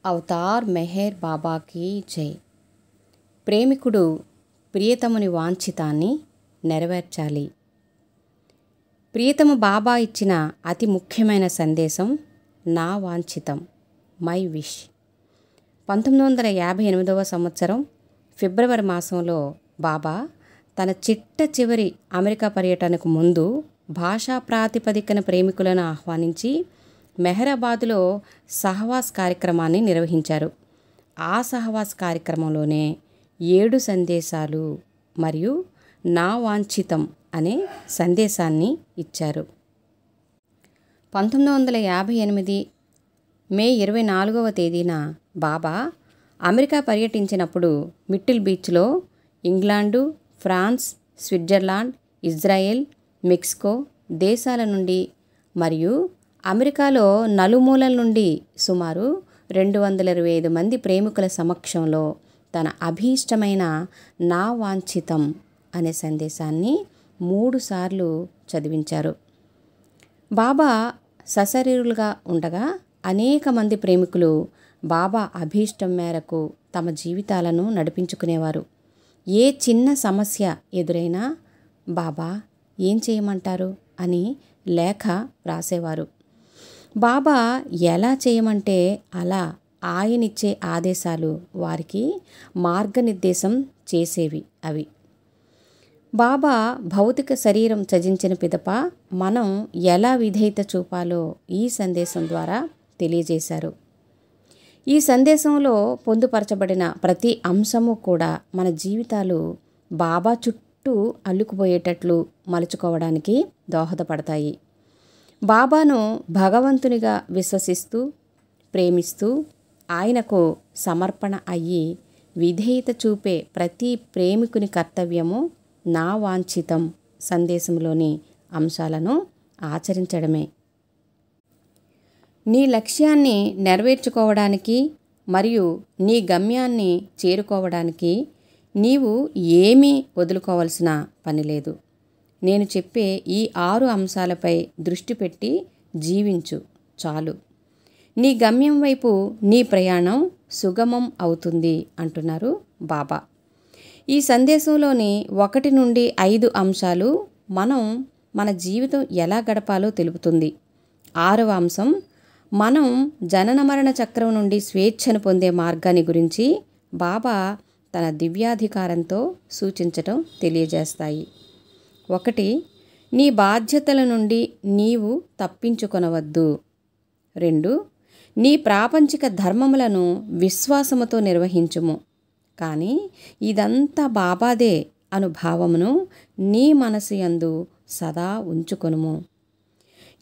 Avatar Meher బాబాకి జై. ప్రేమికుడు ప్రియతముని వాంఛితాన్ని నెరవేర్చాలి. ప్రియతమ బాబా ఇచ్చిన అతి ముఖ్యమైన సందేశం నా వాంఛితం, మై విష్. 1958వ సంవత్సరం ఫిబ్రవరి మాసంలో బాబా తన చిట్ట చివరి అమెరికా పర్యటనకు ముందు భాషా ప్రాతిపదికన ప్రేమికులను ఆహ్వానించి మెహరాబాదులో సహవాస్ కార్యక్రమాన్ని నిర్వహించారు. ఆ సహవాస్ కార్యక్రమంలోనే 7 సందేశాలు మరియు నా వాంఛితం అనే సందేశాన్ని ఇచ్చారు. 1958 మే 24వ తేదీన బాబా అమెరికా పర్యటించినప్పుడు మిట్టిల్ బీచ్లో England, France, Switzerland, Israel, Mexico దేశాల నుండి మరియు అమెరికాలో నలుమూలల నుండి సుమారు 225 మంది ప్రేమికుల సమక్షంలో తన అభీష్టమైన నా వాంఛితం అనే సందేశాన్ని 3 సార్లు చదివించారు. బాబా సశరీరులుగా ఉండగా అనేక మంది ప్రేమికులు బాబా అభీష్టం మేరకు తమ జీవితాలను నడిపించుకునేవారు. ఏ చిన్న సమస్య ఎదురైనా బాబా ఏం చేయమంటారు అని లేఖ రాసేవారు. బాబా ఎలా చేయమంటే అలా ఆయనిచ్చే ఆదేశాలు వారికి మార్గనిర్దేశం చేసేవి. అవి బాబా భౌతిక శరీరం త్యజించిన పిదప మనం ఎలా విధేయత చూపాలో ఈ సందేశం ద్వారా తెలియజేశారు. ఈ సందేశంలో పొందుపరచబడిన ప్రతి అంశము కూడా మన జీవితాలు బాబా చుట్టూ అల్లుకుపోయేటట్లు మలుచుకోవడానికి దోహదపడతాయి. బాబాను భగవంతునిగా విశ్వసిస్తూ ప్రేమిస్తూ ఆయనకు సమర్పణ అయ్యి విధేయత చూపే ప్రతి ప్రేమికుని కర్తవ్యము నా వాంఛితం సందేశంలోని అంశాలను ఆచరించడమే. నీ లక్ష్యాన్ని నెరవేర్చుకోవడానికి మరియు నీ గమ్యాన్ని చేరుకోవడానికి నీవు ఏమీ వదులుకోవాల్సిన పని లేదు. నేను చెప్పే ఈ 6 అంశాలపై దృష్టి పెట్టి జీవించు చాలు. నీ గమ్యం వైపు నీ ప్రయాణం సుగమం అవుతుంది అంటున్నారు బాబా. ఈ సందేశంలోని 1 నుండి 5 అంశాలు మనం మన జీవితం ఎలా గడపాలో తెలుపుతుంది. 6వ అంశం మనం జనన మరణ చక్రం నుండి స్వేచ్ఛను పొందే మార్గాన్ని గురించి బాబా తన దివ్యాధికారంతో సూచించటం తెలియజేస్తాయి. 1 నీ బాధ్యతల నుండి నీవు తప్పించుకొనవద్దు. 2 నీ ప్రాపంచిక ధర్మములను విశ్వాసముతో నిర్వహించుము, కానీ ఇదంతా బాబాదే అను భావమును నీ మనసు యందు సదా ఉంచుకొనుము.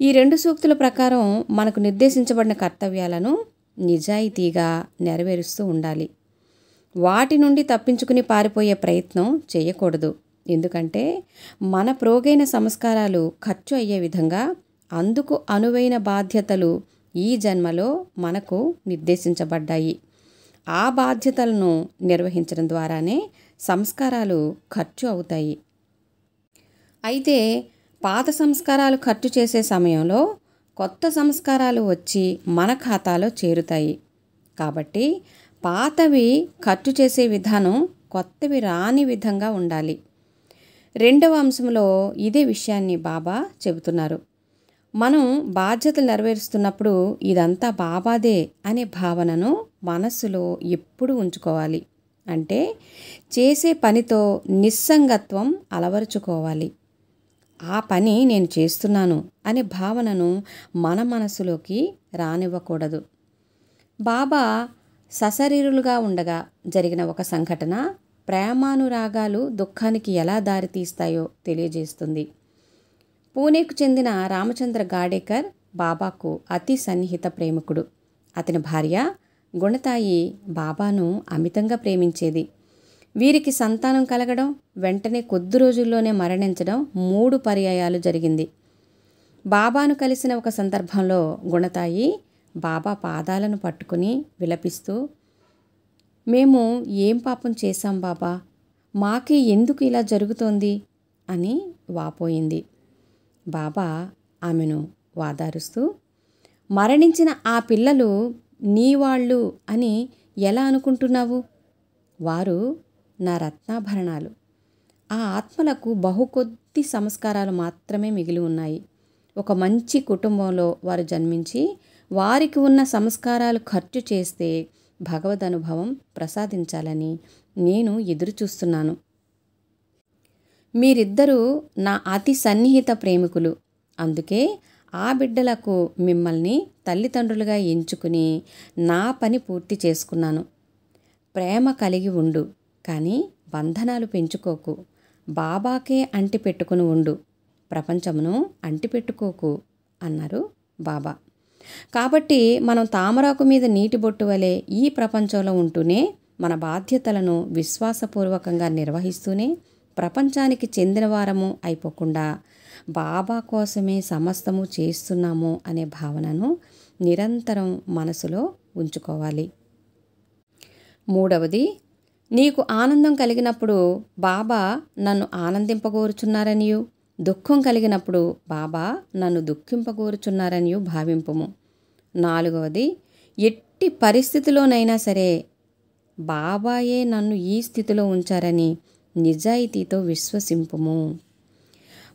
ఈ 2 సూక్తుల ప్రకారం మనకు నిర్దేశించబడిన కర్తవ్యాలను నిజాయితీగా నెరవేరుస్తూ ఉండాలి. వాటి నుండి తప్పించుకుని పారిపోయే ప్రయత్నం చేయకూడదు. ఎందుకంటే మన ప్రోగైన సంస్కారాలు ఖర్చు అయ్యే విధంగా అందుకు అనువైన బాధ్యతలు ఈ జన్మలో మనకు నిర్దేశించబడ్డాయి. ఆ బాధ్యతలను నిర్వహించడం ద్వారానే సంస్కారాలు ఖర్చు అవుతాయి. అయితే పాత సంస్కారాలు ఖర్చు చేసే సమయంలో కొత్త సంస్కారాలు వచ్చి మన ఖాతాలో చేరుతాయి. కాబట్టి పాతవి ఖర్చు చేసే విధానం కొత్తవి రాని విధంగా ఉండాలి. 2వ అంశంలో ఇదే విషయాన్ని బాబా చెబుతున్నారు. మనం బాధ్యతలు నెరవేరుస్తున్నప్పుడు ఇదంతా బాబాదే అనే భావనను మనస్సులో ఎప్పుడూ ఉంచుకోవాలి. అంటే చేసే పనితో నిస్సంగత్వం అలవరుచుకోవాలి. ఆ పని నేను చేస్తున్నాను అనే భావనను మన మనసులోకి రానివ్వకూడదు. బాబా సశరీరులుగా ఉండగా జరిగిన ఒక సంఘటన ప్రేమానురాగాలు దుఃఖానికి ఎలా దారితీస్తాయో తెలియజేస్తుంది. పూణేకు చెందిన రామచంద్ర గాడేకర్ బాబాకు అతి సన్నిహిత ప్రేమికుడు. అతని భార్య గుణతాయి బాబాను అమితంగా ప్రేమించేది. వీరికి సంతానం కలగడం, వెంటనే కొద్ది రోజుల్లోనే మరణించడం 3 పర్యాయాలు జరిగింది. బాబాను కలిసిన ఒక సందర్భంలో గుణతాయి బాబా పాదాలను పట్టుకుని విలపిస్తూ, మేము ఏం పాపం చేశాం బాబా, మాకే ఎందుకు ఇలా జరుగుతోంది అని వాపోయింది. బాబా ఆమెను వాదారుస్తూ, మరణించిన ఆ పిల్లలు నీ వాళ్ళు అని ఎలా అనుకుంటున్నావు? వారు నా రత్నాభరణాలు. ఆ ఆత్మలకు బహుకొద్ది సంస్కారాలు మాత్రమే మిగిలి ఉన్నాయి. ఒక మంచి కుటుంబంలో వారు జన్మించి వారికి ఉన్న సంస్కారాలు ఖర్చు చేస్తే భగవద్ అనుభవం ప్రసాదించాలని నేను ఎదురుచూస్తున్నాను. మీరిద్దరూ నా అతి సన్నిహిత ప్రేమికులు. అందుకే ఆ బిడ్డలకు మిమ్మల్ని తల్లిదండ్రులుగా ఎంచుకుని నా పని పూర్తి చేసుకున్నాను. ప్రేమ కలిగి ఉండు, కానీ బంధనాలు పెంచుకోకు. బాబాకే అంటిపెట్టుకుని ఉండు, ప్రపంచమును అంటిపెట్టుకోకు అన్నారు బాబా. కాబట్టి మనం తామరాకు మీద నీటి బొట్టు వలె ఈ ప్రపంచంలో ఉంటూనే మన బాధ్యతలను విశ్వాసపూర్వకంగా నిర్వహిస్తూనే ప్రపంచానికి చెందినవారము అయిపోకుండా బాబా కోసమే సమస్తము చేస్తున్నాము అనే భావనను నిరంతరం మనసులో ఉంచుకోవాలి. మూడవది, నీకు ఆనందం కలిగినప్పుడు బాబా నన్ను ఆనందింపగోరుచున్నారనియు, దుఃఖం కలిగినప్పుడు బాబా నన్ను దుఃఖింపగోరుచున్నారనియు భావింపుము. నాలుగవది, ఎట్టి పరిస్థితిలోనైనా సరే బాబాయే నన్ను ఈ స్థితిలో ఉంచారని నిజాయితీతో విశ్వసింపుము.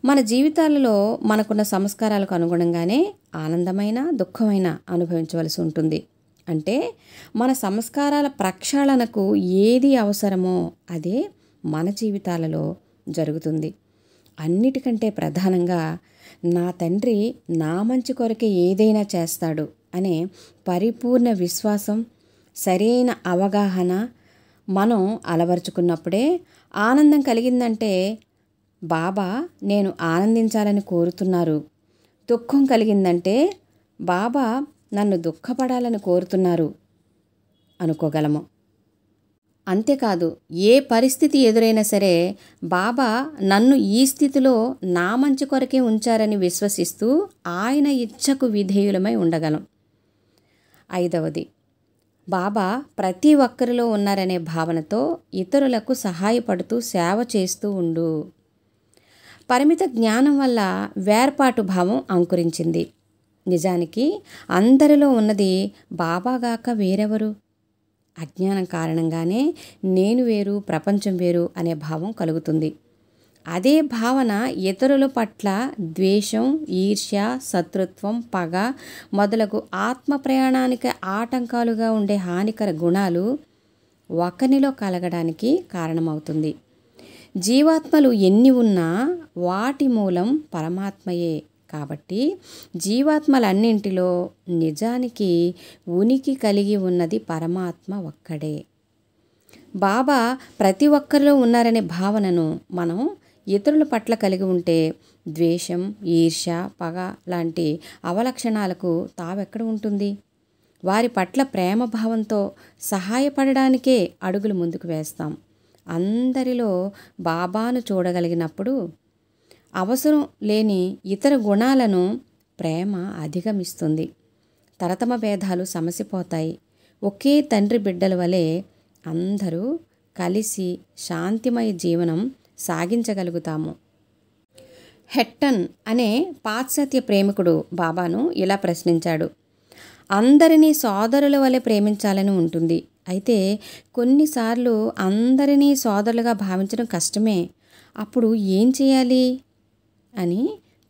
మన జీవితాలలో మనకున్న సంస్కారాలకు అనుగుణంగానే ఆనందమైన దుఃఖమైన అనుభవించవలసి ఉంటుంది. అంటే మన సంస్కారాల ప్రక్షాళనకు ఏది అవసరమో అదే మన జీవితాలలో జరుగుతుంది. అన్నిటికంటే ప్రధానంగా నా తండ్రి నా మంచి కొరకే ఏదైనా చేస్తాడు అనే పరిపూర్ణ విశ్వాసం, సరైన అవగాహన మనం అలవరుచుకున్నప్పుడే ఆనందం కలిగిందంటే బాబా నేను ఆనందించాలని కోరుతున్నారు, దుఃఖం కలిగిందంటే బాబా నన్ను దుఃఖపడాలని కోరుతున్నారు అనుకోగలము. అంతేకాదు, ఏ పరిస్థితి ఎదురైనా సరే బాబా నన్ను ఈ స్థితిలో నా మంచి కొరకే ఉంచారని విశ్వసిస్తూ ఆయన ఇచ్ఛకు విధేయులమై ఉండగలం. ఐదవది, బాబా ప్రతి ఒక్కరిలో ఉన్నారనే భావనతో ఇతరులకు సహాయపడుతూ సేవ చేస్తూ ఉండు. పరిమిత జ్ఞానం వల్ల వేర్పాటు భావం అంకురించింది. నిజానికి అందరిలో ఉన్నది బాబాగాక వేరెవరు? అజ్ఞానం కారణంగానే నేను వేరు, ప్రపంచం వేరు అనే భావం కలుగుతుంది. అదే భావన ఇతరుల పట్ల ద్వేషం, ఈర్ష్య, శత్రుత్వం, పగ మొదలగు ఆత్మ ప్రయాణానికి ఆటంకాలుగా ఉండే హానికర గుణాలు ఒకనిలో కలగడానికి కారణమవుతుంది. జీవాత్మలు ఎన్ని ఉన్నా వాటి మూలం పరమాత్మయే. కాబట్టి జీవాత్మలన్నింటిలో నిజానికి ఉనికి కలిగి ఉన్నది పరమాత్మ ఒక్కడే. బాబా ప్రతి ఒక్కరిలో ఉన్నారనే భావనను మనం ఇతరుల పట్ల కలిగి ఉంటే ద్వేషం, ఈర్ష్య, పగ లాంటి అవలక్షణాలకు తావెక్కడ ఉంటుంది? వారి పట్ల ప్రేమ భావంతో సహాయపడడానికే అడుగులు ముందుకు వేస్తాం. అందరిలో బాబాను చూడగలిగినప్పుడు అవసరం లేని ఇతర గుణాలను ప్రేమ అధిగమిస్తుంది. తరతమ భేదాలు సమసిపోతాయి. ఒకే తండ్రి బిడ్డల వలె అందరూ కలిసి శాంతిమయ జీవనం సాగించగలుగుతాము. హెట్టన్ అనే పాశ్చాత్య ప్రేమికుడు బాబాను ఇలా ప్రశ్నించాడు. అందరినీ సోదరుల వలె ప్రేమించాలని ఉంటుంది. అయితే కొన్నిసార్లు అందరినీ సోదరులుగా భావించడం కష్టమే. అప్పుడు ఏం చేయాలి అని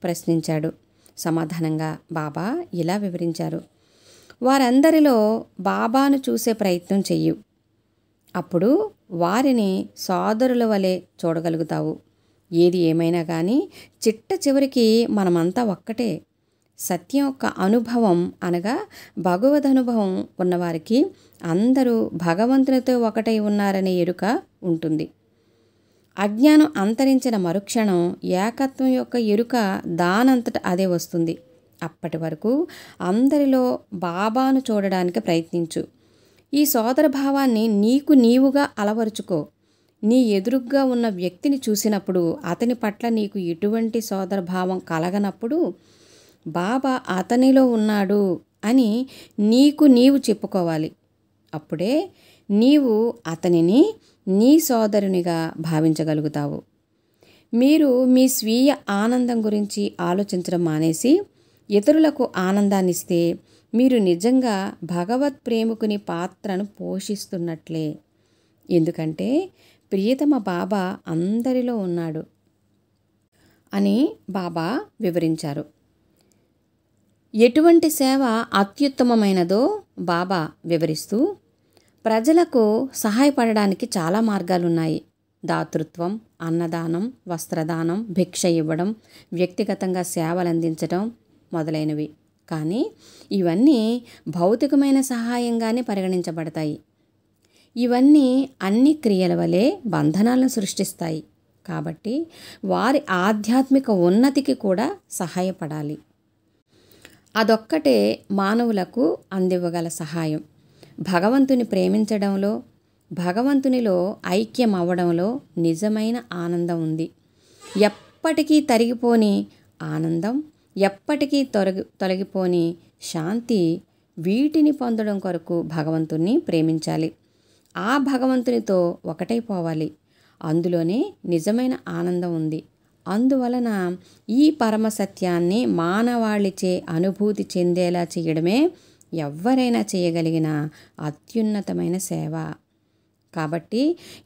ప్రశ్నించాడు. సమాధానంగా బాబా ఇలా వివరించారు. వారందరిలో బాబాను చూసే ప్రయత్నం చెయ్యు. అప్పుడు వారిని సోదరుల వలె చూడగలుగుతావు. ఏది ఏమైనా కానీ చిట్ట చివరికి మనమంతా ఒక్కటే. సత్యం యొక్క అనుభవం అనగా భగవద్ అనుభవం ఉన్నవారికి అందరూ భగవంతునితో ఒకటై ఉన్నారనే ఎరుక ఉంటుంది. అజ్ఞానం అంతరించిన మరుక్షణం ఏకత్వం యొక్క ఎరుక దానంతట అదే వస్తుంది. అప్పటి వరకు అందరిలో బాబాను చూడడానికి ప్రయత్నించు. ఈ సోదర భావాన్ని నీకు నీవుగా అలవరుచుకో. నీ ఎదురుగ్గా ఉన్న వ్యక్తిని చూసినప్పుడు అతని పట్ల నీకు ఎటువంటి సోదర భావం కలగనప్పుడు బాబా అతనిలో ఉన్నాడు అని నీకు నీవు చెప్పుకోవాలి. అప్పుడే నీవు అతనిని నీ సోదరునిగా భావించగలుగుతావు. మీరు మీ స్వీయ ఆనందం గురించి ఆలోచించడం మానేసి ఇతరులకు ఆనందాన్నిస్తే మీరు నిజంగా భగవత్ ప్రేమికుని పాత్రను పోషిస్తున్నట్లే. ఎందుకంటే ప్రియతమ బాబా అందరిలో ఉన్నాడు అని బాబా వివరించారు. ఎటువంటి సేవ అత్యుత్తమమైనదో బాబా వివరిస్తూ, ప్రజలకు సహాయపడడానికి చాలా మార్గాలున్నాయి. దాతృత్వం, అన్నదానం, వస్త్రదానం, భిక్ష ఇవ్వడం, వ్యక్తిగతంగా సేవలు అందించడం మొదలైనవి. కానీ ఇవన్నీ భౌతికమైన సహాయంగానే పరిగణించబడతాయి. ఇవన్నీ అన్ని క్రియల వలె బంధనాలను సృష్టిస్తాయి. కాబట్టి వారి ఆధ్యాత్మిక ఉన్నతికి కూడా సహాయపడాలి. అదొక్కటే మానవులకు అందివ్వగల సహాయం. భగవంతుని ప్రేమించడంలో, భగవంతునిలో ఐక్యం అవ్వడంలో నిజమైన ఆనందం ఉంది. ఎప్పటికీ తరిగిపోని ఆనందం, ఎప్పటికీ తొలగిపోని శాంతి, వీటిని పొందడం కొరకు భగవంతుణ్ణి ప్రేమించాలి. ఆ భగవంతునితో ఒకటైపోవాలి. అందులోనే నిజమైన ఆనందం ఉంది. అందువలన ఈ పరమ సత్యాన్ని మానవాళిచే అనుభూతి చెందేలా చేయడమే ఎవ్వరైనా చేయగలిగిన అత్యున్నతమైన సేవ. కాబట్టి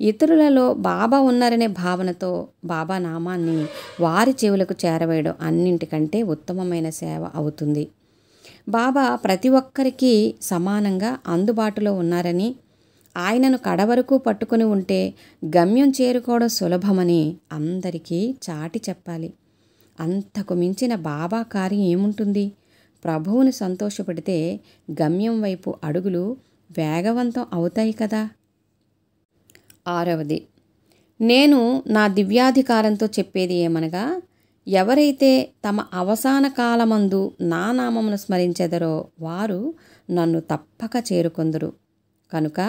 ఇతరులలో బాబా ఉన్నారనే భావనతో బాబా నామాన్ని వారి చెవులకు చేరవేయడం అన్నింటికంటే ఉత్తమమైన సేవ అవుతుంది. బాబా ప్రతి ఒక్కరికి సమానంగా అందుబాటులో ఉన్నారని, ఆయనను కడవరకు పట్టుకుని ఉంటే గమ్యం చేరుకోవడం సులభమని అందరికీ చాటి చెప్పాలి. అంతకు మించిన బాబా కార్యం ఏముంటుంది? ప్రభువుని సంతోషపెడితే గమ్యం వైపు అడుగులు వేగవంతం అవుతాయి కదా. 6వది, నేను నా దివ్యాధికారంతో చెప్పేది ఏమనగా, ఎవరైతే తమ అవసాన కాలమందు నా నామమును స్మరించెదరో వారు నన్ను తప్పక చేరుకొందురు. కనుక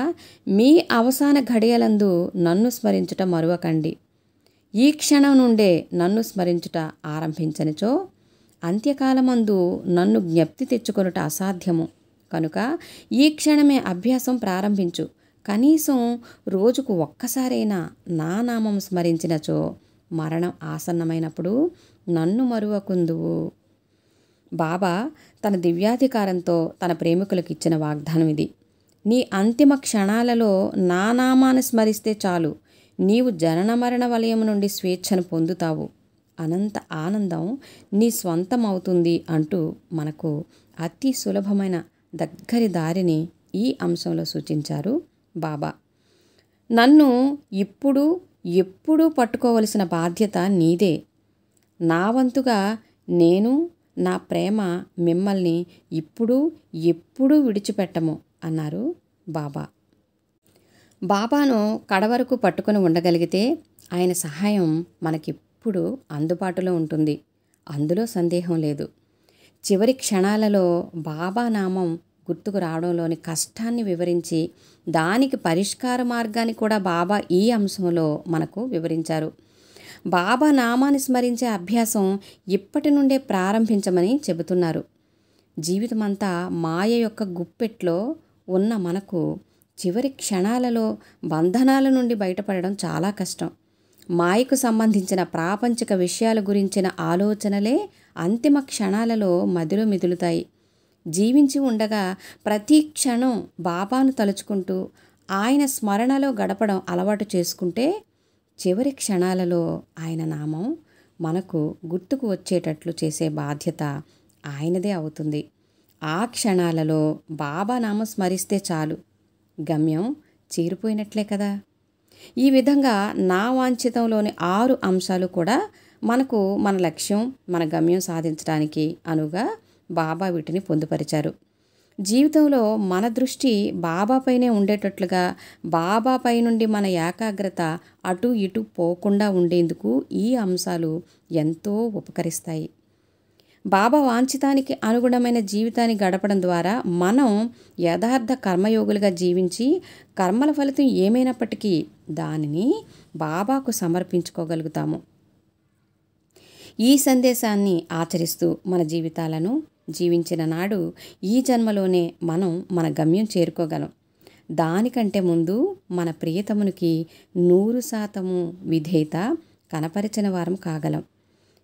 మీ అవసాన ఘడియలందు నన్ను స్మరించుట మరువకండి. ఈ క్షణం నుండే నన్ను స్మరించుట ఆరంభించనిచో అంత్యకాలమందు నన్ను జ్ఞప్తి తెచ్చుకొనుట అసాధ్యము. కనుక ఈ క్షణమే అభ్యాసం ప్రారంభించు. కనీసం రోజుకు ఒక్కసారైనా నా నామం స్మరించినచో మరణం ఆసన్నమైనప్పుడు నన్ను మరువకుందువు. బాబా తన దివ్యాధికారంతో తన ప్రేమికులకు ఇచ్చిన వాగ్దానం ఇది. నీ అంతిమ క్షణాలలో నా నామాన్ని స్మరిస్తే చాలు, నీవు జనన మరణ వలయం నుండి స్వేచ్ఛను పొందుతావు. అనంత ఆనందం నీ స్వంతం అవుతుంది అంటూ మనకు అతి సులభమైన దగ్గరి దారిని ఈ అంశంలో సూచించారు బాబా. నన్ను ఇప్పుడు ఎప్పుడూ పట్టుకోవలసిన బాధ్యత నీదే. నా వంతుగా నేను, నా ప్రేమ మిమ్మల్ని ఇప్పుడు ఎప్పుడూ విడిచిపెట్టము అన్నారు బాబా. బాబాను కడవరకు పట్టుకొని ఉండగలిగితే ఆయన సహాయం మనకిప్పుడు అందుబాటులో ఉంటుంది. అందులో సందేహం లేదు. చివరి క్షణాలలో బాబా నామం గుర్తుకు రావడంలోని కష్టాన్ని వివరించి దానికి పరిష్కార మార్గాన్ని కూడా బాబా ఈ అంశంలో మనకు వివరించారు. బాబా నామాన్ని స్మరించే అభ్యాసం ఇప్పటి నుండే ప్రారంభించమని చెబుతున్నారు. జీవితమంతా మాయ యొక్క గుప్పెట్లో ఉన్న మనకు చివరి క్షణాలలో బంధనాల నుండి బయటపడడం చాలా కష్టం. మాయకు సంబంధించిన ప్రాపంచిక విషయాల గురించిన ఆలోచనలే అంతిమ క్షణాలలో మదిలో మెదులుతాయి. జీవించి ఉండగా ప్రతి క్షణం బాబాను తలుచుకుంటూ ఆయన స్మరణలో గడపడం అలవాటు చేసుకుంటే చివరి క్షణాలలో ఆయన నామం మనకు గుర్తుకు వచ్చేటట్లు చేసే బాధ్యత ఆయనదే అవుతుంది. ఆ క్షణాలలో బాబా నామం స్మరిస్తే చాలు, గమ్యం చేరిపోయినట్లే కదా. ఈ విధంగా నా వాంఛితంలోని 6 అంశాలు కూడా మనకు మన లక్ష్యం, మన గమ్యం సాధించడానికి అనువుగా బాబా వీటిని పొందుపరిచారు. జీవితంలో మన దృష్టి బాబాపైనే ఉండేటట్లుగా బాబాపై నుండి మన ఏకాగ్రత అటు ఇటు పోకుండా ఉండేందుకు ఈ అంశాలు ఎంతో ఉపకరిస్తాయి. బాబా వాంఛితానికి అనుగుణమైన జీవితాన్ని గడపడం ద్వారా మనం యథార్థ కర్మయోగులుగా జీవించి కర్మల ఫలితం ఏమైనప్పటికీ దానిని బాబాకు సమర్పించుకోగలుగుతాము. ఈ సందేశాన్ని ఆచరిస్తూ మన జీవితాలను జీవించిన నాడు ఈ జన్మలోనే మనం మన గమ్యం చేరుకోగలం. దానికంటే ముందు మన ప్రియతమునికి 100% విధేయత కనపరిచిన వారం కాగలం.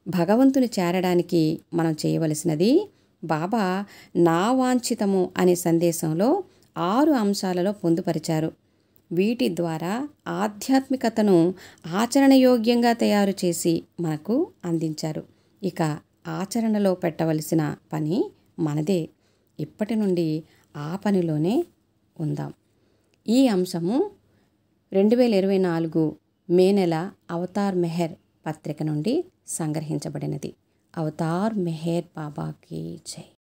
భగవంతుని చేరడానికి మనం చేయవలసినది బాబా నా వాంఛితము అనే సందేశంలో 6 అంశాలలో పొందుపరిచారు. వీటి ద్వారా ఆధ్యాత్మికతను ఆచరణయోగ్యంగా తయారు చేసి మనకు అందించారు. ఇక ఆచరణలో పెట్టవలసిన పని మనదే. ఇప్పటి నుండి ఆ పనిలోనే ఉందాం. ఈ అంశము 2024 మే నెల అవతార్ మెహర్ పత్రిక నుండి సంగ్రహించబడినది. అవతార్ మెహర్ బాబాకి జై.